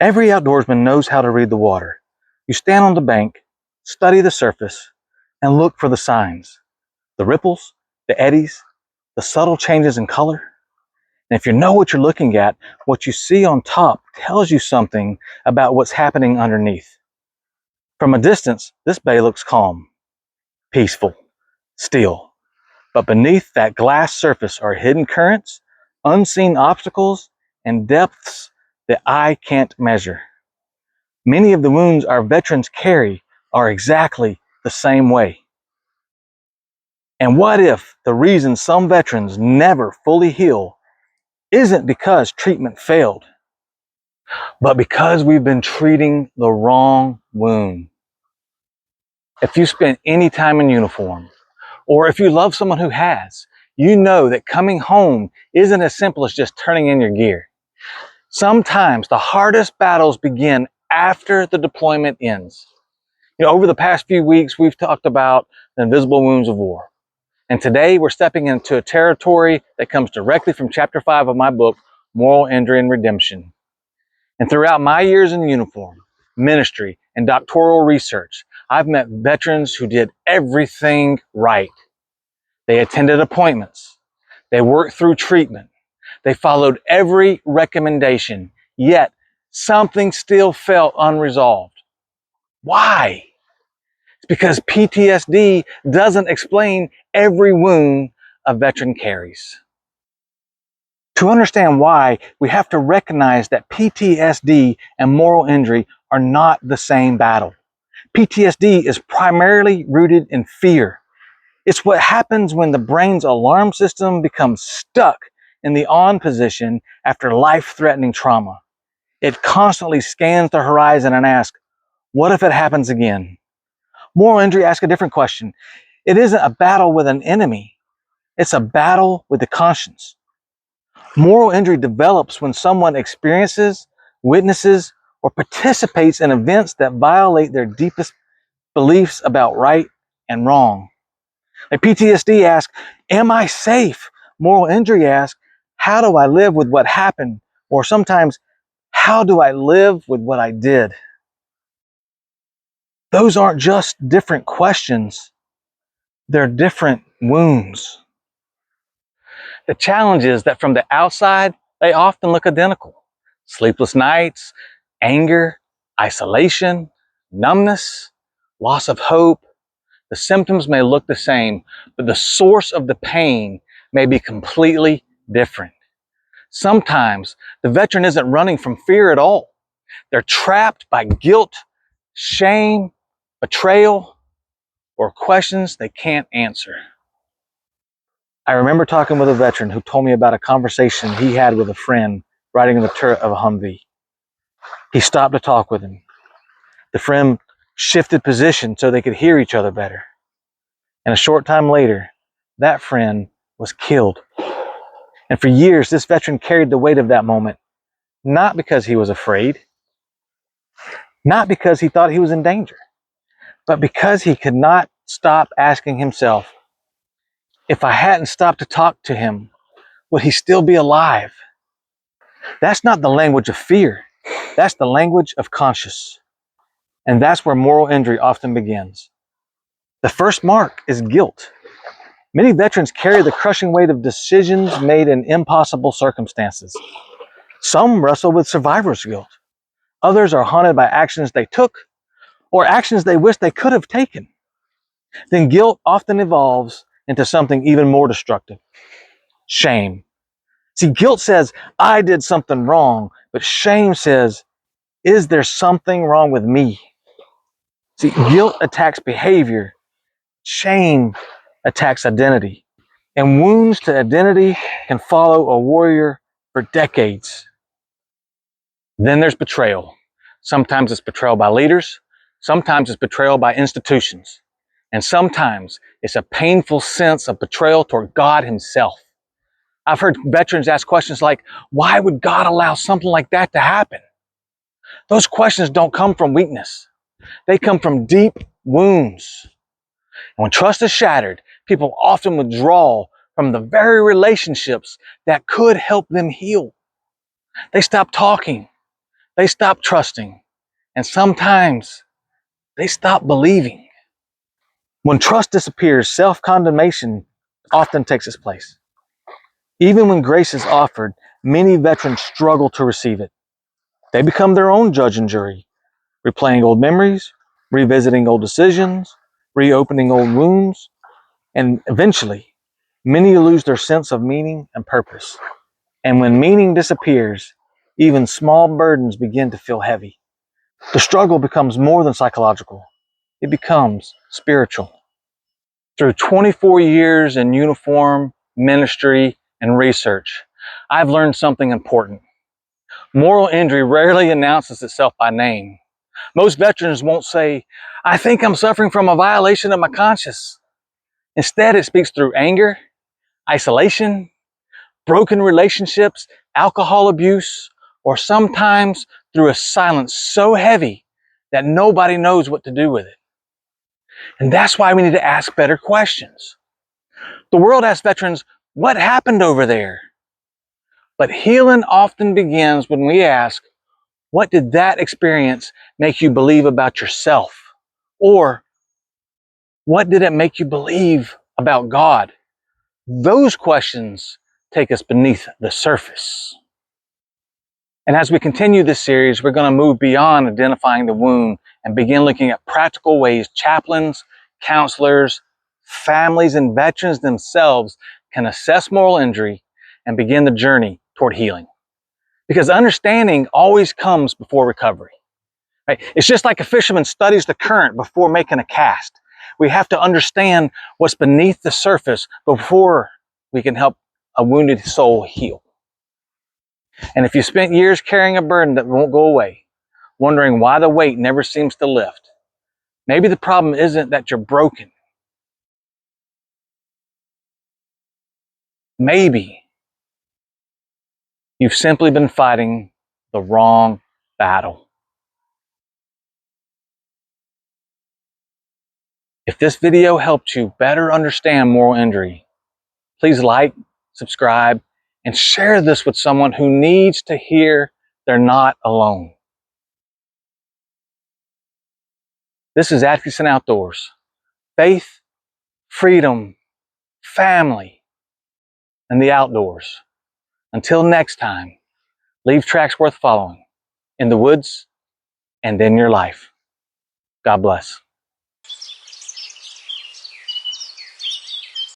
Every outdoorsman knows how to read the water. You stand on the bank, study the surface, and look for the signs, the ripples, the eddies, the subtle changes in color. And if you know what you're looking at, what you see on top tells you something about what's happening underneath. From a distance, this bay looks calm, peaceful, still. But beneath that glass surface are hidden currents, unseen obstacles, and depths that eye can't measure. Many of the wounds our veterans carry are exactly the same way. And what if the reason some veterans never fully heal isn't because treatment failed, but because we've been treating the wrong wound? If you spent any time in uniform, or if you love someone who has, you know that coming home isn't as simple as just turning in your gear. Sometimes the hardest battles begin after the deployment ends. Over the past few weeks, we've talked about the invisible wounds of war. And today we're stepping into a territory that comes directly from chapter 5 of my book, Moral Injury and Redemption. And throughout my years in uniform, ministry, and doctoral research, I've met veterans who did everything right. They attended appointments. They worked through treatment. They followed every recommendation, yet something still felt unresolved. Why? It's because PTSD doesn't explain every wound a veteran carries. To understand why, we have to recognize that PTSD and moral injury are not the same battle. PTSD is primarily rooted in fear. It's what happens when the brain's alarm system becomes stuck in the on position after life-threatening trauma. It constantly scans the horizon and asks, what if it happens again? Moral injury asks a different question. It isn't a battle with an enemy. It's a battle with the conscience. Moral injury develops when someone experiences, witnesses, or participates in events that violate their deepest beliefs about right and wrong. Like PTSD asks, am I safe? Moral injury asks, how do I live with what happened? Or sometimes, how do I live with what I did? Those aren't just different questions. They're different wounds. The challenge is that from the outside, they often look identical. Sleepless nights, anger, isolation, numbness, loss of hope. The symptoms may look the same, but the source of the pain may be completely different. Sometimes the veteran isn't running from fear at all. They're trapped by guilt, shame, betrayal, or questions they can't answer. I remember talking with a veteran who told me about a conversation he had with a friend riding in the turret of a Humvee. He stopped to talk with him. The friend shifted position so they could hear each other better. And a short time later, that friend was killed. And for years, this veteran carried the weight of that moment, not because he was afraid, not because he thought he was in danger, but because he could not stop asking himself, if I hadn't stopped to talk to him, would he still be alive? That's not the language of fear. That's the language of conscience. And that's where moral injury often begins. The first mark is guilt. Many veterans carry the crushing weight of decisions made in impossible circumstances. Some wrestle with survivor's guilt. Others are haunted by actions they took or actions they wish they could have taken. Then guilt often evolves into something even more destructive: shame. See, guilt says, I did something wrong, but shame says, is there something wrong with me? See, guilt attacks behavior. Shame attacks identity. And wounds to identity can follow a warrior for decades. Then there's betrayal. Sometimes it's betrayal by leaders. Sometimes it's betrayal by institutions. And sometimes it's a painful sense of betrayal toward God himself. I've heard veterans ask questions like, why would God allow something like that to happen? Those questions don't come from weakness. They come from deep wounds. And when trust is shattered, people often withdraw from the very relationships that could help them heal. They stop talking. They stop trusting, and sometimes they stop believing. When trust disappears, self-condemnation often takes its place. Even when grace is offered, many veterans struggle to receive it. They become their own judge and jury, replaying old memories, revisiting old decisions, reopening old wounds, and eventually, many lose their sense of meaning and purpose. And when meaning disappears, even small burdens begin to feel heavy. The struggle becomes more than psychological. It becomes spiritual. Through 24 years in uniform, ministry, and research, I've learned something important. Moral injury rarely announces itself by name. Most veterans won't say, "I think I'm suffering from a violation of my conscience." Instead, it speaks through anger, isolation, broken relationships, alcohol abuse, or sometimes through a silence so heavy that nobody knows what to do with it. And that's why we need to ask better questions. The world asks veterans, "What happened over there?" But healing often begins when we ask, "What did that experience make you believe about yourself?" Or, "What did it make you believe about God?" Those questions take us beneath the surface. And as we continue this series, we're going to move beyond identifying the wound and begin looking at practical ways chaplains, counselors, families, and veterans themselves can assess moral injury and begin the journey toward healing. Because understanding always comes before recovery. Right? It's just like a fisherman studies the current before making a cast. We have to understand what's beneath the surface before we can help a wounded soul heal. And if you spent years carrying a burden that won't go away, wondering why the weight never seems to lift, maybe the problem isn't that you're broken. Maybe you've simply been fighting the wrong battle. If this video helped you better understand moral injury, please like, subscribe, and share this with someone who needs to hear they're not alone. This is Adkison Outdoors. Faith, freedom, family, and the outdoors. Until next time, leave tracks worth following in the woods and in your life. God bless.